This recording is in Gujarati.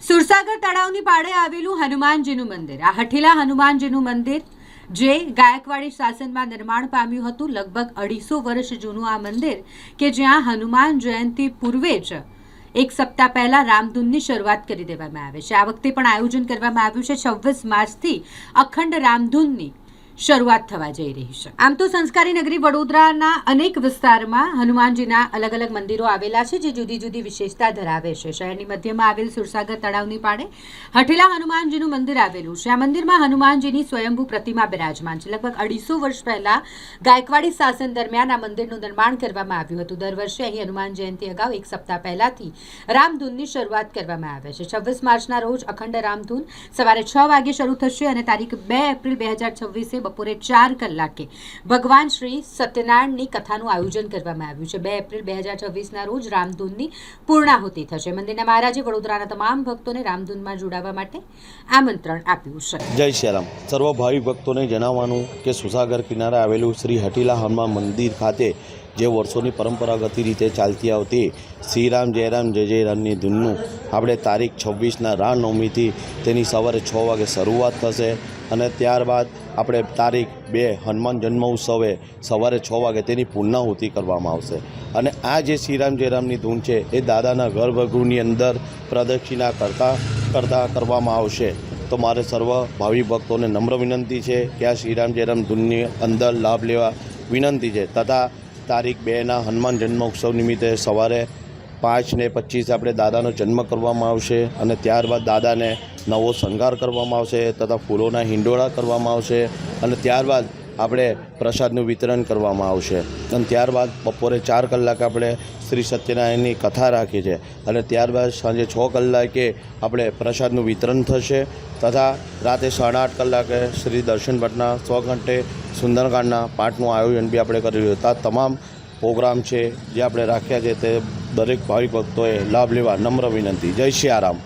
સુરસાગર તળાવની પાળે આવેલું હનુમાનજીનું મંદિર, આ હઠીલા હનુમાનજીનું મંદિર જે ગાયકવાડી શાસનમાં નિર્માણ પામ્યું હતું. લગભગ 250 વર્ષ જૂનું આ મંદિર કે જ્યાં હનુમાન જયંતિ પૂર્વે જ એક સપ્તાહ પહેલા રામધૂનની શરૂઆત કરી દેવામાં આવે છે. આ વખતે પણ આયોજન કરવામાં આવ્યું છે. 26 માર્ચથી અખંડ રામધૂનની શરૂઆત થવા જઈ રહી છે. આમ તો સંસ્કારી નગરી વડોદરાના અનેક વિસ્તારમાં હનુમાનજીના અલગ અલગ મંદિરો આવેલા છે જે જુદી જુદી વિશેષતા ધરાવે છે. શહેરની મધ્યમાં આવેલ સુરસાગર તળાવની પાળે હઠીલા હનુમાનજીનું મંદિર આવેલું છે. આ મંદિરમાં હનુમાનજીની સ્વયંભૂ પ્રતિમા બિરાજમાન છે. લગભગ 250 વર્ષ પહેલા ગાયકવાડી શાસન દરમિયાન આ મંદિરનું નિર્માણ કરવામાં આવ્યું હતું. દર વર્ષે અહીં હનુમાન જયંતિ અગાઉ એક સપ્તાહ પહેલાથી રામધૂનની શરૂઆત કરવામાં આવે છે. 26 માર્ચના રોજ અખંડ રામધૂન સવારે 6 વાગે શરૂ થશે અને તારીખ 2 એપ્રિલ 2026 બપોરે 4 કલાકે ભગવાન શ્રી સત્યનારાયણની કથાનું આયોજન કરવામાં આવ્યું છે. 2 એપ્રિલ 2026ના રોજ રામધૂનની પૂર્ણાહુતિ થશે. મંદિરના મહારાજે વડોદરાના તમામ ભક્તોને રામધૂનમાં જોડાવા માટે આમંત્રણ આપ્યું છે. જય શ્રી રામ. સર્વ ભાવિ ભક્તોને જણાવવાનું કે સુરસાગર કિનારે આવેલું શ્રી હઠીલા હનુમાન મંદિર ખાતે જે વર્ષોની પરંપરાગત રીતે ચાલતી આવતી શ્રીરામ જય જય રામની ધૂનનું આપણે તારીખ 26ના રામનવમીથી તેની સવારે 6 વાગે શરૂઆત થશે અને ત્યારબાદ આપણે તારીખ 2 હનુમાન જન્મ ઉત્સવે સવારે 6 વાગે તેની પૂર્ણાહુતિ કરવામાં આવશે. અને આ જે શ્રીરામ જય રામની ધૂન છે એ દાદાના ગર્ભગૃહની અંદર પ્રદક્ષિણા કરતાં કરવામાં આવશે. તો મારે સર્વ ભાવિ ભક્તોને નમ્ર વિનંતી છે કે આ શ્રીરામ જય રામ ધૂનની અંદર લાભ લેવા વિનંતી છે. તથા તારીખ 2ના હનુમાન જન્મોત્સવ નિમિત્તે સવારે 5:25 આપણે દાદાનો જન્મ કરવામાં આવશે અને ત્યારબાદ દાદાને નવો શણગાર કરવામાં આવશે તથા ફૂલોના હિંડોળા કરવામાં આવશે અને ત્યારબાદ આપણે પ્રસાદનું વિતરણ કરવામાં આવશે અને ત્યારબાદ બપોરે 4 કલાકે આપણે શ્રી સત્યનારાયણની કથા રાખી છે અને ત્યારબાદ સાંજે 6 કલાકે આપણે પ્રસાદનું વિતરણ થશે તથા રાતે 8:30 કલાકે શ્રી દર્શન ભટ્ટના 100 ઘંટે સુંદરકાંડના પાઠનું આયોજન બી આપણે કર્યું હતું. આ તમામ પ્રોગ્રામ છે જે આપણે રાખ્યા છે તે દરેક ભાવિક ભક્તોએ લાભ લેવા નમ્ર વિનંતી. જય શ્રી રામ.